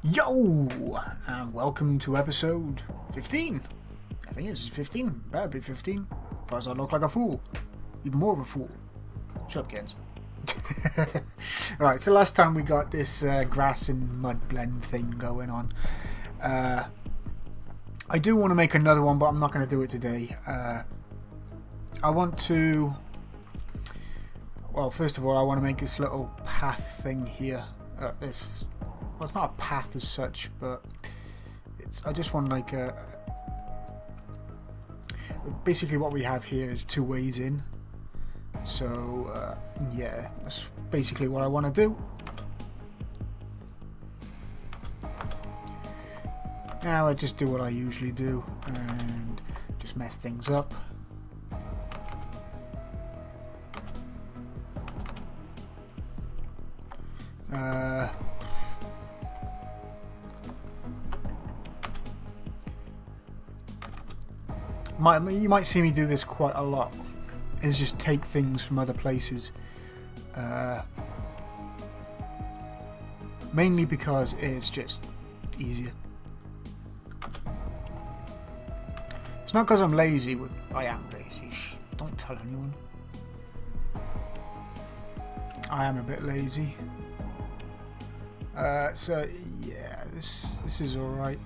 Yo! And welcome to episode 15. I think it's 15. Better be 15. Otherwise I look like a fool. Even more of a fool. Shut up, kids. Right, so last time we got this grass and mud blend thing going on. I do want to make another one, but I'm not going to do it today. I want to... Well, first of all, I want to make this little path thing here. Well, it's not a path as such, but I just want like a... Basically what we have here is two ways in. So, yeah, that's basically what I want to do. Now I just do what I usually do and just mess things up. You might see me do this quite a lot, is just take things from other places. Mainly because it's just easier. It's not because I'm lazy. I am lazy. Shh, don't tell anyone. I am a bit lazy. So yeah, this is all right.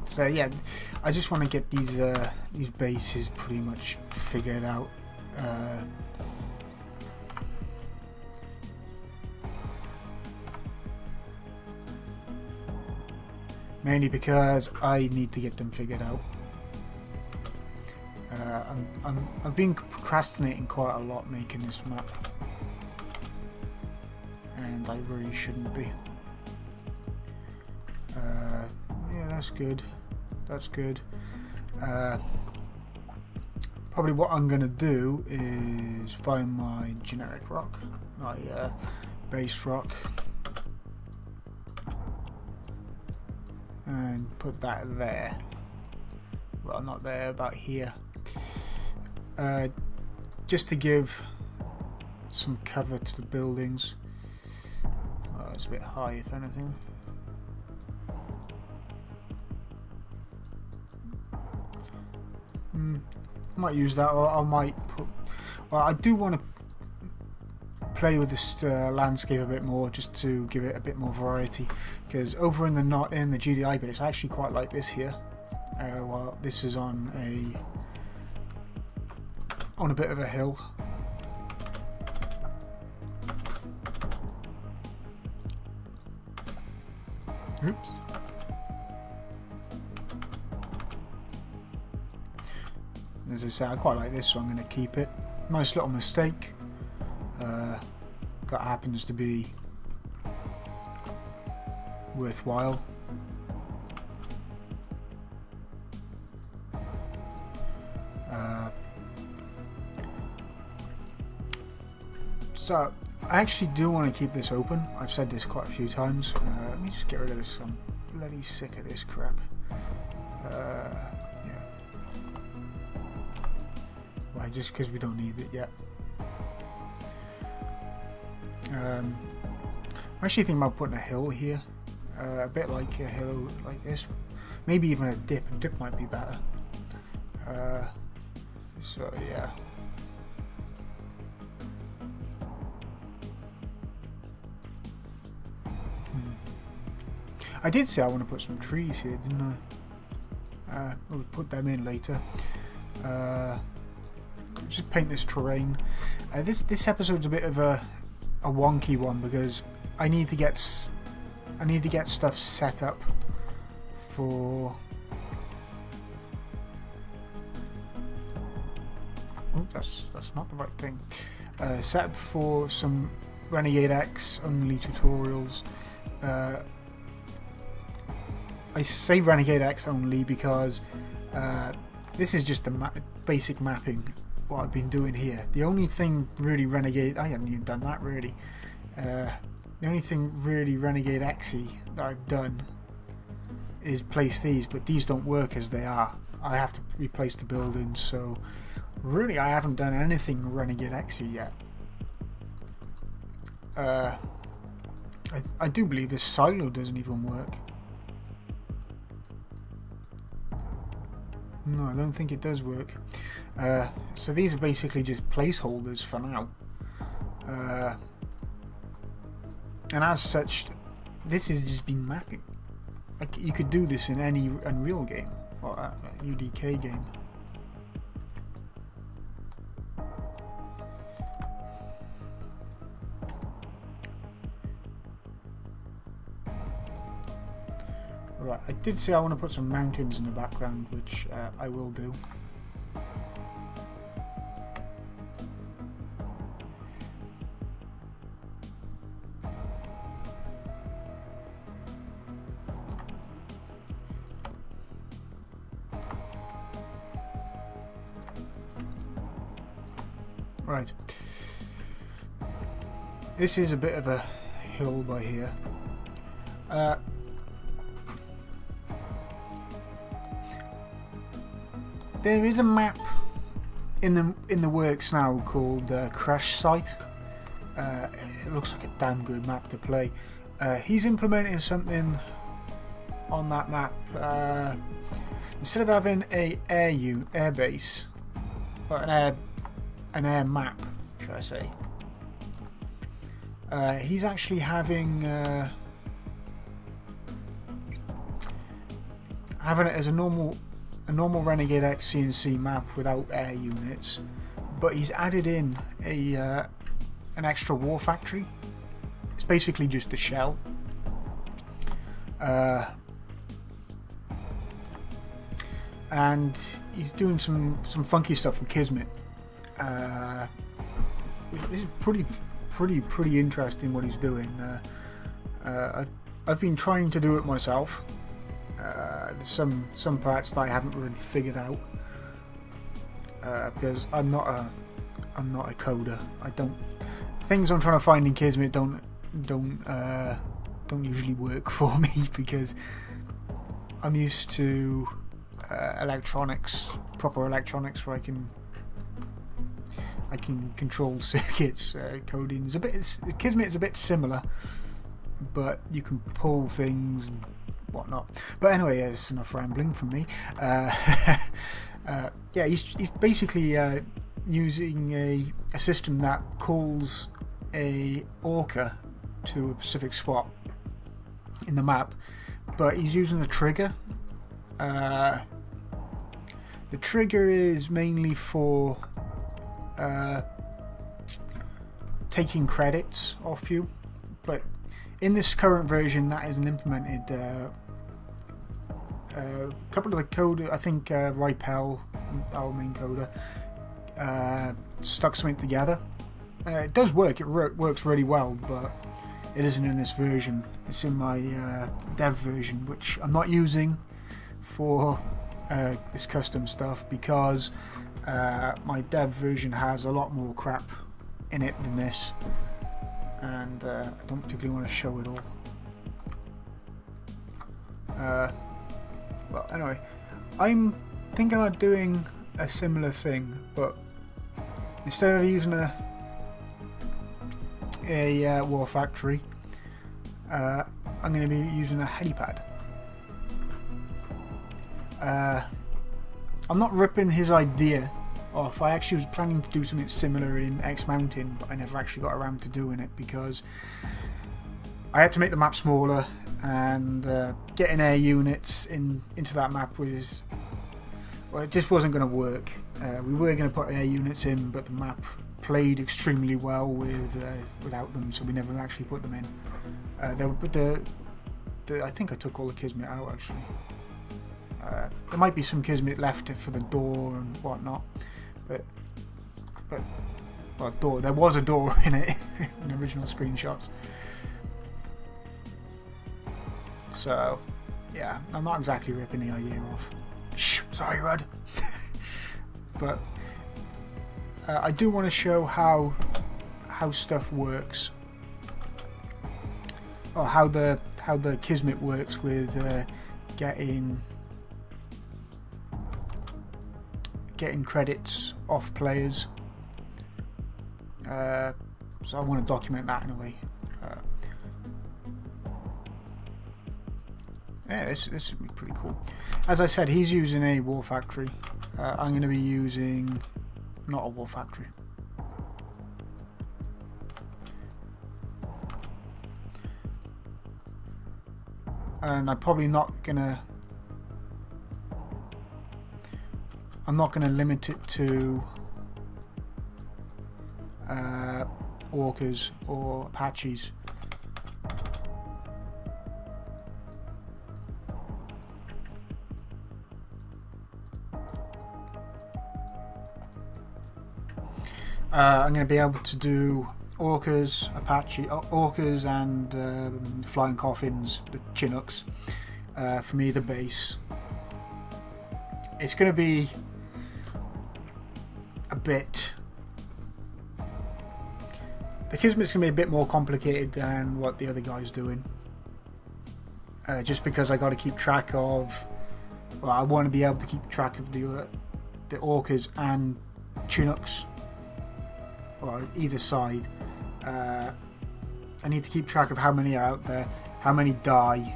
So yeah, I just want to get these bases pretty much figured out. Mainly because I need to get them figured out. I've been procrastinating quite a lot making this map, and I really shouldn't be. Yeah, that's good. That's good. Probably what I'm gonna do is find my generic rock, my base rock, and put that there. Well, not there, about here. Just to give some cover to the buildings. Well, it's a bit high, if anything. I might use that, or I might put... Well, I do want to play with this landscape a bit more, just to give it a bit more variety. Because over in the GDI base, I actually quite like this here. Well, this is on a bit of a hill. Oops. As I say, I quite like this, so I'm going to keep it. Nice little mistake. That happens to be worthwhile. So, I actually do want to keep this open. I've said this quite a few times. Let me just get rid of this. I'm bloody sick of this crap. Just because we don't need it yet. I actually think about putting a hill here, a bit like a hill like this, maybe even a dip. A dip might be better. So yeah. I did say I want to put some trees here, didn't I? We'll put them in later. Just paint this terrain. This episode's a bit of a wonky one because I need to get stuff set up for. Oh, that's not the right thing. Set up for some Renegade X only tutorials. I say Renegade X only because this is just the basic mapping what I've been doing here. The only thing really Renegade, I haven't even done that really. The only thing really Renegade X-y that I've done is place these, but these don't work as they are. I have to replace the buildings, so really I haven't done anything Renegade X-y yet. I do believe this silo doesn't even work. No, I don't think it does work. So these are basically just placeholders for now. And as such, this has just been mapping. Like, you could do this in any Unreal game or UDK game. Right, I did say I want to put some mountains in the background, which I will do. Right. This is a bit of a hill by here. There is a map in the works now called Crash Site. It looks like a damn good map to play. He's implementing something on that map. Instead of having a air base, or an air map, should I say? He's actually having it as a normal Renegade X CNC map without air units, but he's added in an extra war factory. It's basically just a shell. And he's doing some funky stuff with Kismet. This is pretty interesting what he's doing. I've been trying to do it myself. There's some parts that I haven't really figured out because I'm not a coder. Things I'm trying to find in Kismet don't usually work for me because I'm used to electronics, proper electronics, where I can control circuits. Coding is Kismet is a bit similar, but you can pull things and whatnot. But anyway, it's enough rambling from me. Yeah, he's basically using a system that calls a orca to a specific spot in the map, but he's using a trigger. The trigger is mainly for taking credits off you, but in this current version that isn't implemented. A couple of the code, I think Ripel, our main coder, stuck something together. It does work, it works really well, but it isn't in this version. It's in my dev version, which I'm not using for this custom stuff because my dev version has a lot more crap in it than this, and I don't particularly want to show it all. Well, anyway, I'm thinking about doing a similar thing, but instead of using a war factory, I'm going to be using a helipad. I'm not ripping his idea off. I actually was planning to do something similar in X Mountain, but I never actually got around to doing it because I had to make the map smaller, and getting air units into that map was, well, it just wasn't going to work. We were going to put air units in, but the map played extremely well without them, so we never actually put them in. I think I took all the Kismet out actually. There might be some Kismet left for the door and whatnot, but well, door. There was a door in it in the original screenshots. So, yeah, I'm not exactly ripping the idea off. Shh, sorry, Rud. But I do want to show how stuff works, or how the Kismet works with getting credits off players. So I want to document that in a way. Yeah, this would be pretty cool. As I said, he's using a war factory. I'm going to be using not a war factory. And I'm probably not gonna. I'm not gonna limit it to orcas or Apaches. I'm going to be able to do orcas, orcas, and flying coffins, the Chinooks, for me the base. It's going to be a bit. The Kismet's going to be a bit more complicated than what the other guy's doing, just because I got to keep track of. Well, I want to be able to keep track of the orcas and Chinooks. Well, either side. I need to keep track of how many are out there, how many die,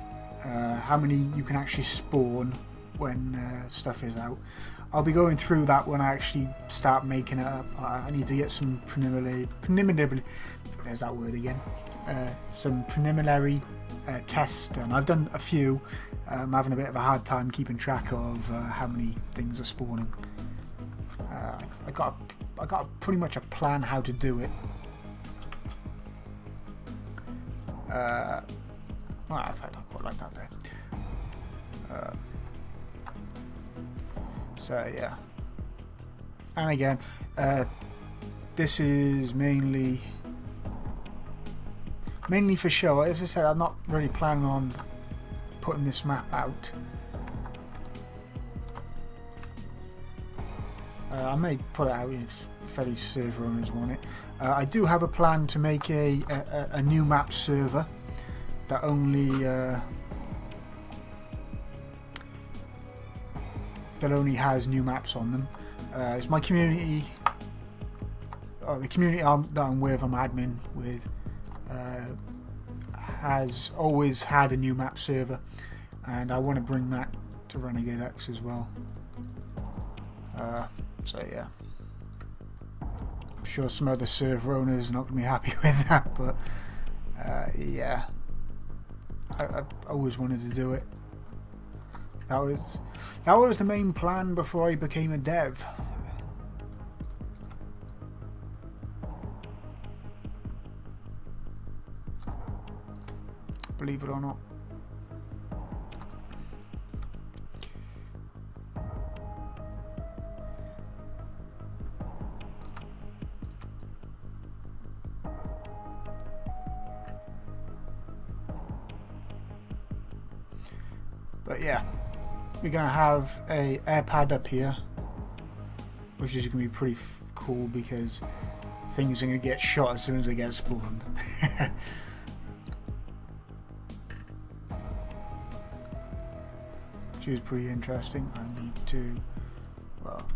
how many you can actually spawn when stuff is out. I'll be going through that when I actually start making it up. I need to get some preliminary there's that word again. Some preliminary tests done. I've done a few. I'm having a bit of a hard time keeping track of how many things are spawning. I got pretty much a plan how to do it. Well, in fact, I quite like that there. So yeah, and again, this is mainly for show. As I said, I'm not really planning on putting this map out. I may put it out if any server owners want it. I do have a plan to make a new map server that only has new maps on them. It's my community, the community that I'm with, I'm admin with, has always had a new map server, and I want to bring that to Renegade X as well. So yeah, I'm sure some other server owners are not going to be happy with that, but yeah, I always wanted to do it. That was the main plan before I became a dev. Believe it or not. But yeah, we're going to have a air pad up here, which is going to be pretty cool because things are going to get shot as soon as they get spawned. Which is pretty interesting. I need to, well,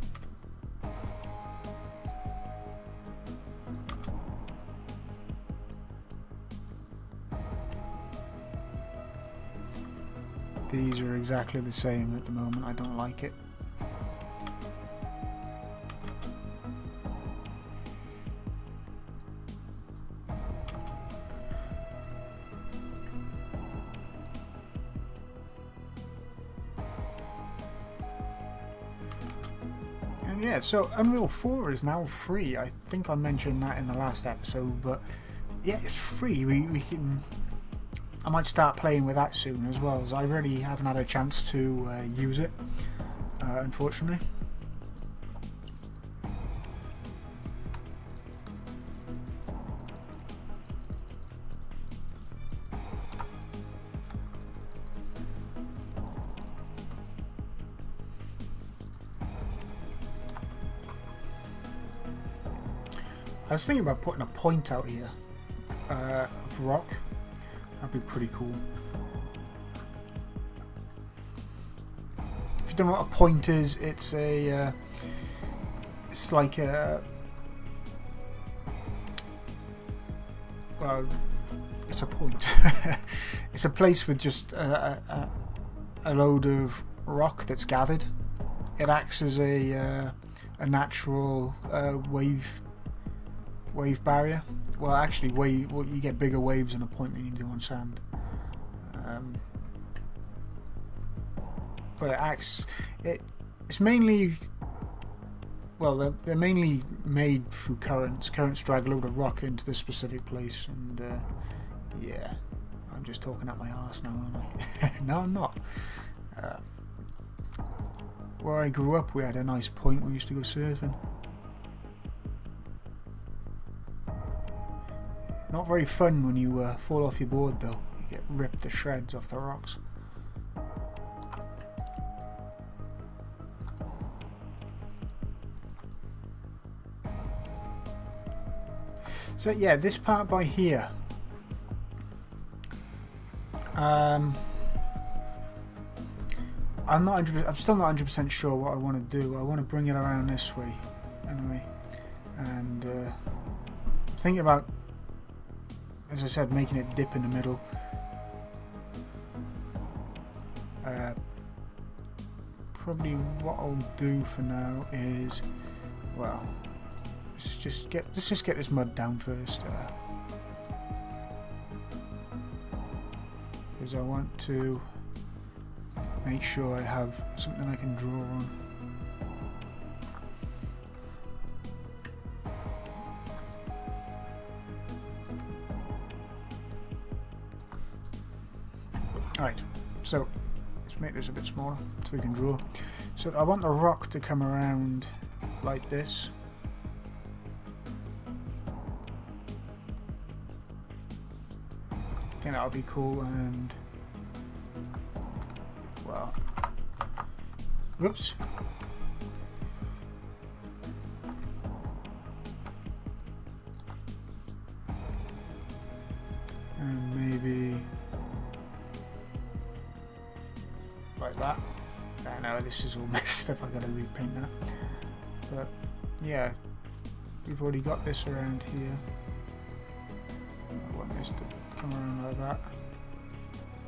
these are exactly the same at the moment. I don't like it. And yeah, so Unreal 4 is now free. I think I mentioned that in the last episode, but yeah, it's free. We can. I might start playing with that soon as well, as I really haven't had a chance to use it, unfortunately. I was thinking about putting a point out here of rock. That'd be pretty cool. If you don't know what a point is, it's a it's like a, well, it's a point. It's a place with just a load of rock that's gathered. It acts as a natural wave barrier. Well, actually, you get bigger waves on a point than you do on sand. But it acts. It's mainly. Well, they're mainly made through currents. Currents drag a load of rock into this specific place, and yeah, I'm just talking out my arse now, aren't I? No, I'm not. Where I grew up, we had a nice point we used to go surfing. Not very fun when you fall off your board, though. You get ripped to shreds off the rocks. So yeah, this part by here. I'm still not 100% sure what I want to do. I want to bring it around this way, anyway, and thinking about, as I said, making it dip in the middle. Probably what I'll do for now is, well, let's just get this mud down first, because I want to make sure I have something I can draw on. Alright, so let's make this a bit smaller so we can draw. So I want the rock to come around like this. I think that'll be cool, and well, whoops. And maybe like that. I know this is all messed up, I gotta repaint that. But yeah, we've already got this around here. I want this to come around like that,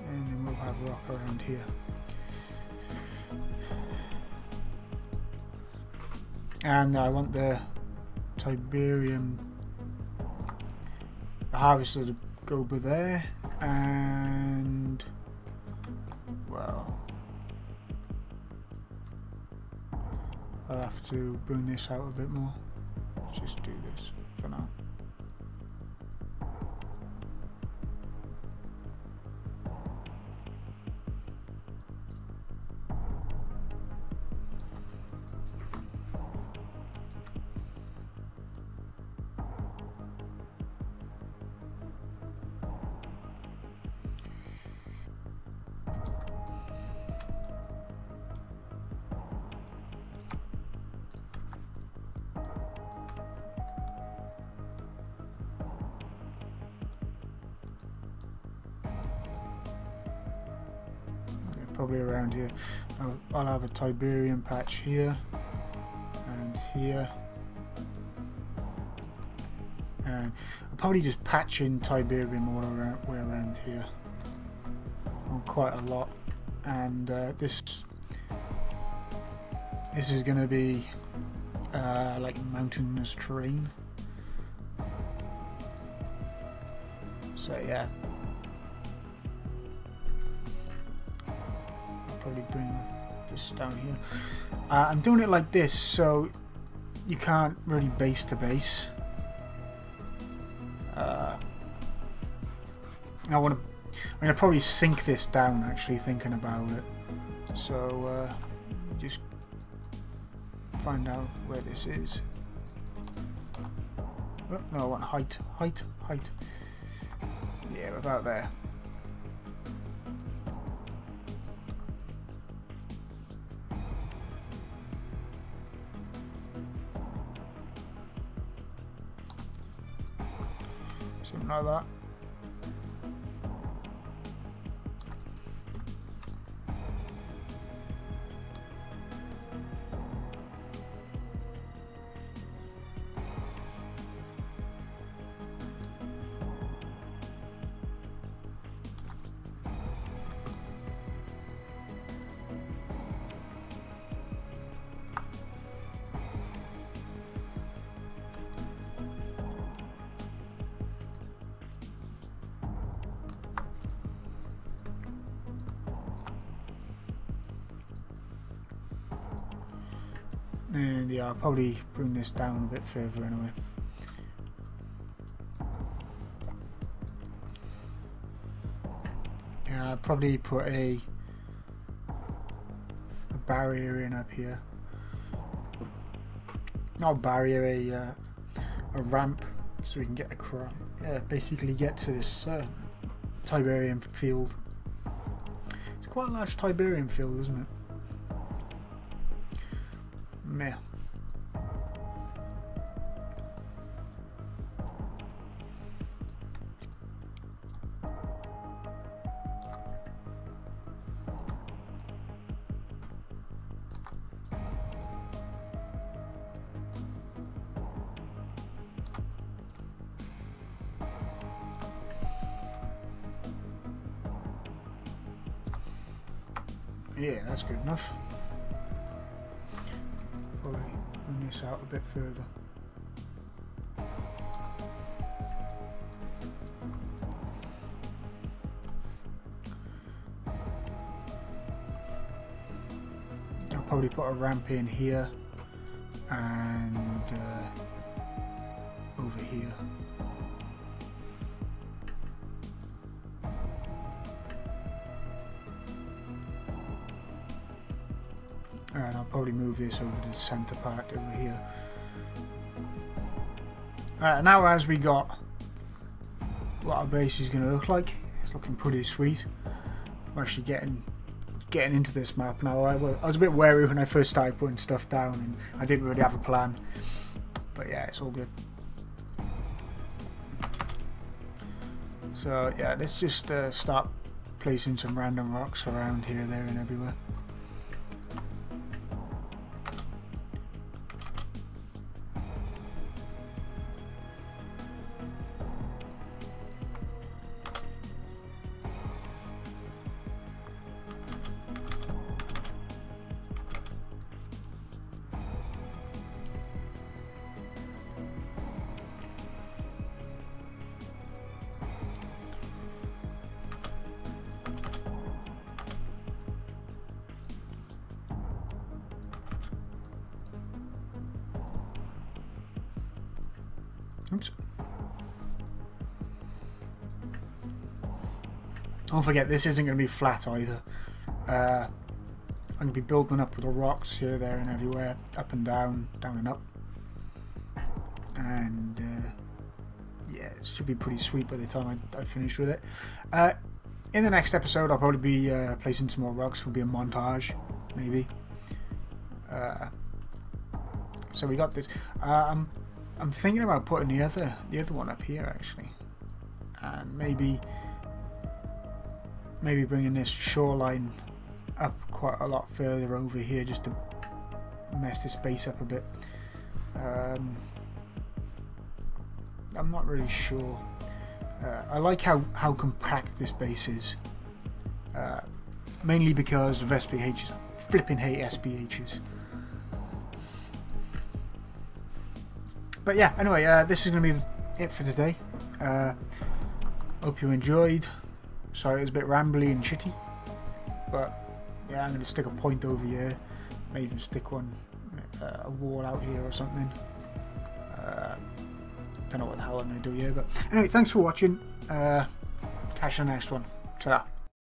and then we'll have rock around here. And I want the Tiberium, the harvester, to go over there, and well, I'll have to bring this out a bit more. Let's just do this for now. Probably around here. I'll have a Tiberium patch here and here, and I'll probably just patch in Tiberium all around here, quite a lot. And this is going to be like mountainous terrain. So yeah. Probably bring this down here. I'm doing it like this so you can't really base to base. I'm gonna probably sink this down, actually, thinking about it. So just find out where this is. Oh, no, I want height. Yeah, about there. Something like that. And yeah, I'll probably bring this down a bit further anyway. Yeah, I'll probably put a barrier in up here. Not a barrier, a ramp, so we can get across. Yeah, basically get to this Tiberium field. It's quite a large Tiberium field, isn't it? Meh. Yeah, that's good enough. Probably bring this out a bit further. I'll probably put a ramp in here and over here. And I'll probably move this over to the centre part over here. Now as we got what our base is going to look like, it's looking pretty sweet. I'm actually getting into this map now. I was a bit wary when I first started putting stuff down and I didn't really have a plan. But yeah, it's all good. So yeah, let's just start placing some random rocks around here, there and everywhere. Oops. Don't forget, this isn't going to be flat either. I'm going to be building up with the rocks here, there and everywhere, up and down, down and up. And yeah, it should be pretty sweet by the time I finish with it. In the next episode I'll probably be placing some more rocks. Will be a montage, maybe. So we got this. I'm thinking about putting the other one up here actually, and maybe bringing this shoreline up quite a lot further over here just to mess this base up a bit. I'm not really sure. I like how compact this base is, mainly because of SPHs. Flipping hate SPHs. But yeah, anyway, this is going to be it for today. Hope you enjoyed. Sorry it was a bit rambly and shitty, but yeah, I'm going to stick a point over here. May even stick one, a wall out here or something. Don't know what the hell I'm going to do here, but anyway, thanks for watching. Catch you on the next one. Ta-ra.